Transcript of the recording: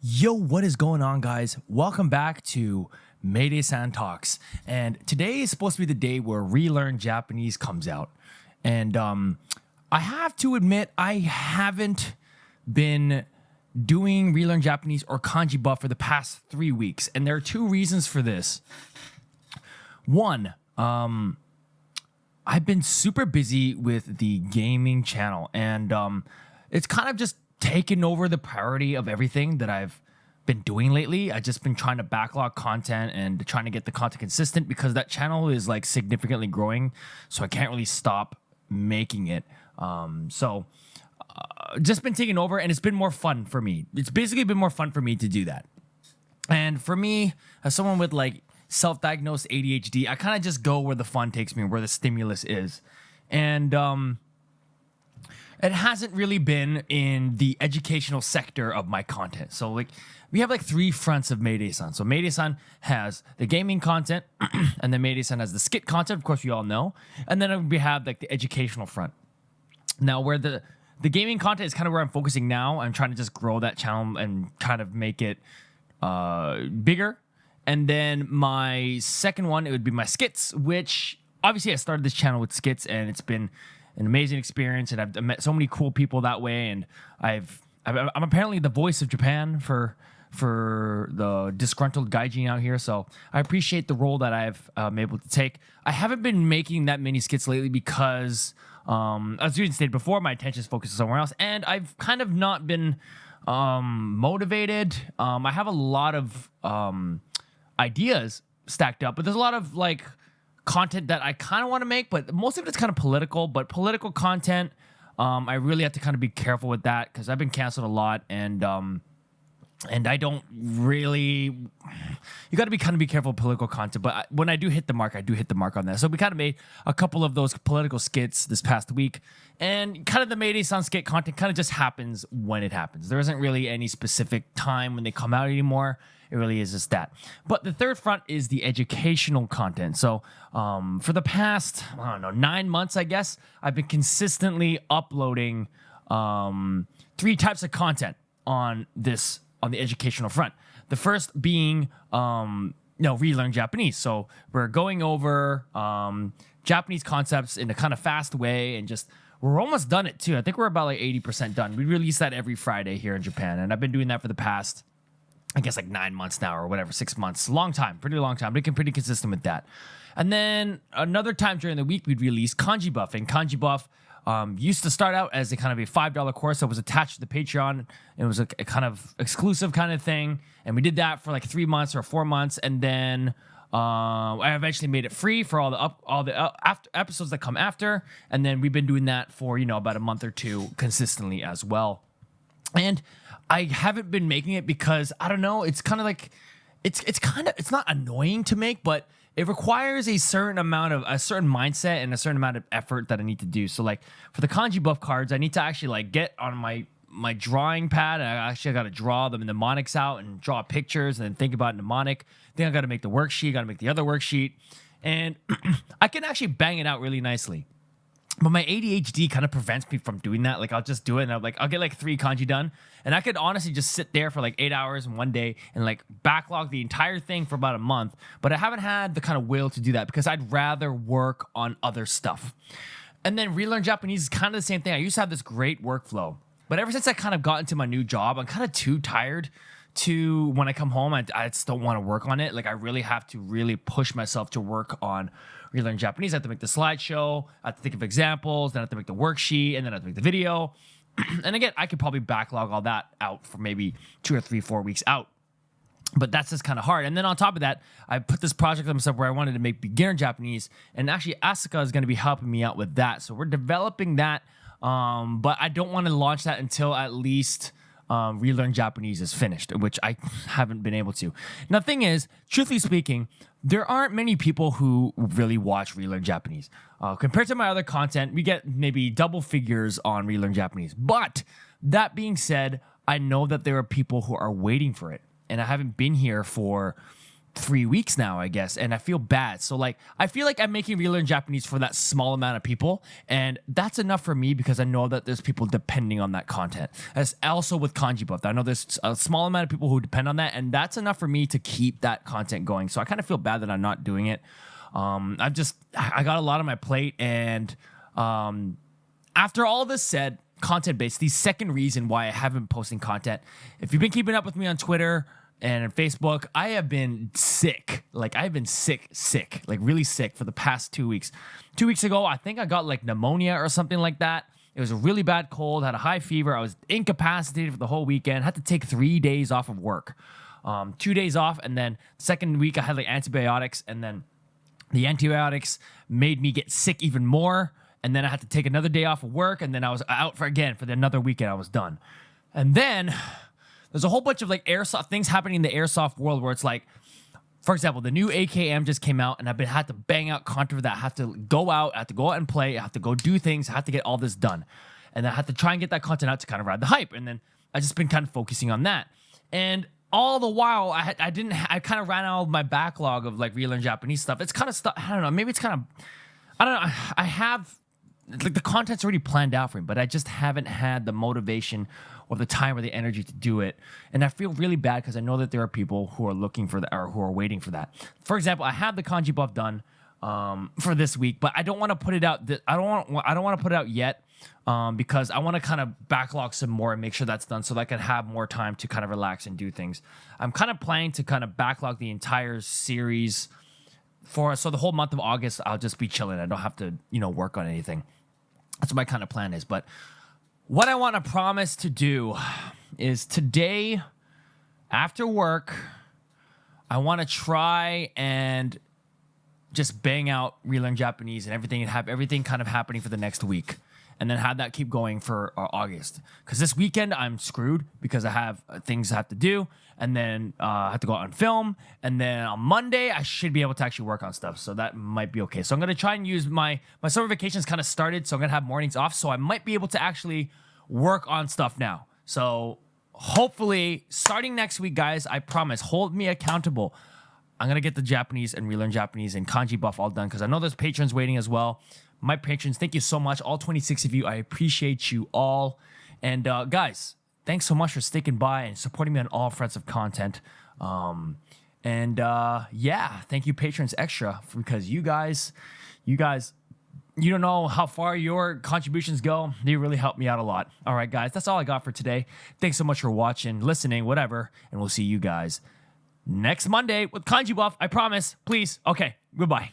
Yo, what is going on, guys? Welcome back to Maydaysan Talks. And today is supposed to be the day where Relearn Japanese comes out. And I have to admit, I haven't been doing Relearn Japanese or Kanji Buff for the past 3 weeks. And there are two reasons for this. One, I've been super busy with the gaming channel. And it's kind of just taken over the priority of everything that I've been doing lately. I've just been trying to backlog content and trying to get the content consistent because that channel is like significantly growing, so I can't really stop making it. Just been taking over, and it's been more fun for me. It's basically been more fun for me to do that. And for me, as someone with like self-diagnosed ADHD, I kind of just go where the fun takes me, where the stimulus is. And it hasn't really been in the educational sector of my content. So like we have like three fronts of Maydaysan. So Maydaysan has the gaming content, and then Maydaysan has the skit content, of course you all know. And then we have like the educational front. Now where the gaming content is kind of where I'm focusing now. I'm trying to just grow that channel and kind of make it bigger. And then my second one, it would be my skits, which obviously I started this channel with skits, and it's been an amazing experience, and I've met so many cool people that way, and I'm apparently the voice of Japan for the disgruntled gaijin out here, so I appreciate the role that I've been able to take. I haven't been making that many skits lately because, as you stated before, my attention is focused somewhere else, and I've kind of not been motivated. I have a lot of ideas stacked up, but there's a lot of like content that I kind of want to make, but most of it's kind of political. But political content, I really have to kind of be careful with that because I've been canceled a lot, and I don't really. You got to be kind of be careful with political content. But when I do hit the mark, I do hit the mark on that. So we kind of made a couple of those political skits this past week, and kind of the Maydaysan skit content kind of just happens when it happens. There isn't really any specific time when they come out anymore. It really is just that. But the third front is the educational content. So for the past, 9 months, I guess, I've been consistently uploading 3 types of content on the educational front. The first being, Relearn Japanese. So we're going over Japanese concepts in a kind of fast way, and we're almost done it too. I think we're about like 80% done. We release that every Friday here in Japan, and I've been doing that for the past, I guess, like 9 months now or whatever, 6 months. Long time, pretty long time. But pretty consistent with that. And then another time during the week, we'd release Kanji Buff. And Kanji Buff used to start out as a kind of a $5 course that was attached to the Patreon. It was a kind of exclusive kind of thing. And we did that for like 3 months or 4 months. And then I eventually made it free for all the episodes that come after. And then we've been doing that for, about a month or two consistently as well. And I haven't been making it because I don't know. It's kind of like it's not annoying to make, but it requires a certain mindset and a certain amount of effort that I need to do. So like for the Kanji Buff cards, I need to actually like get on my drawing pad. I got to draw the mnemonics out and draw pictures and then think about mnemonic. Then I got to make the worksheet. Got to make the other worksheet, and I can actually bang it out really nicely. But my ADHD kind of prevents me from doing that. Like I'll just do it, and I'll get like 3 kanji done, and I could honestly just sit there for like 8 hours in one day and like backlog the entire thing for about a month. But I haven't had the kind of will to do that because I'd rather work on other stuff. And then Relearn Japanese is kind of the same thing. I used to have this great workflow, but ever since I kind of got into my new job, I'm kind of too tired to, when I come home, I just don't want to work on it. Like I really have to really push myself to work on Relearn Japanese. I have to make the slideshow, I have to think of examples, then I have to make the worksheet, and then I have to make the video. And again, I could probably backlog all that out for maybe 2 or 3, 4 weeks out. But that's just kind of hard. And then on top of that, I put this project on myself where I wanted to make beginner Japanese. And actually, Asuka is going to be helping me out with that. So we're developing that. But I don't want to launch that until at least Relearn Japanese is finished, which I haven't been able to. Now, the thing is, truthfully speaking, there aren't many people who really watch Relearn Japanese. Compared to my other content, we get maybe double figures on Relearn Japanese. But that being said, I know that there are people who are waiting for it. And I haven't been here for 3 weeks now, I guess, and I feel bad. So like, I feel like I'm making Relearn Japanese for that small amount of people, and that's enough for me because I know that there's people depending on that content. As also with Kanji Buff, I know there's a small amount of people who depend on that, and that's enough for me to keep that content going. So I kind of feel bad that I'm not doing it. I got a lot on my plate, and after all this said, content based, the second reason why I haven't been posting content, if you've been keeping up with me on Twitter and on Facebook, I have been sick. Like, I've been sick, like really sick for the past 2 weeks. 2 weeks ago, I think I got like pneumonia or something like that. It was a really bad cold, had a high fever. I was incapacitated for the whole weekend, had to take 3 days off of work. 2 days off, and then second week I had like antibiotics, and then the antibiotics made me get sick even more. And then I had to take another day off of work, and then I was out for another weekend. I was done. And then there's a whole bunch of like airsoft things happening in the airsoft world where it's like, for example, the new AKM just came out, and had to bang out content for that. I have to go out, and play, I have to go do things, I have to get all this done. And I have to try and get that content out to kind of ride the hype. And then I just been kind of focusing on that. And all the while, I kind of ran out of my backlog of like Relearn Japanese stuff. It's kind of stuff, I don't know, maybe it's kind of, I don't know, I have, like, the content's already planned out for me, but I just haven't had the motivation or the time or the energy to do it. And I feel really bad because I know that there are people who are looking for that, or who are waiting for that. For example, I have the Kanji Buff done for this week, but I don't want to put it out. I don't want to put it out yet because I want to kind of backlog some more and make sure that's done so that I can have more time to kind of relax and do things. I'm kind of planning to kind of backlog the entire series so the whole month of August, I'll just be chilling. I don't have to, work on anything. That's what my kind of plan is. But what I want to promise to do is today, after work, I want to try and just bang out Relearn Japanese and everything, and have everything kind of happening for the next week. And then have that keep going for August. Because this weekend, I'm screwed because I have things I have to do. And then I have to go out and film. And then on Monday, I should be able to actually work on stuff. So that might be okay. So I'm going to try and use my summer vacations kind of started. So I'm going to have mornings off. So I might be able to actually work on stuff now. So hopefully, starting next week, guys, I promise, hold me accountable. I'm going to get the Japanese and Relearn Japanese and Kanji Buff all done because I know there's patrons waiting as well. My patrons, thank you so much. All 26 of you, I appreciate you all. And guys, thanks so much for sticking by and supporting me on all fronts of content. Yeah, thank you, patrons, extra, because you guys, you don't know how far your contributions go. They really help me out a lot. All right, guys, that's all I got for today. Thanks so much for watching, listening, whatever, and we'll see you guys next Monday with Kanji Buff. I promise. Please. Okay, goodbye.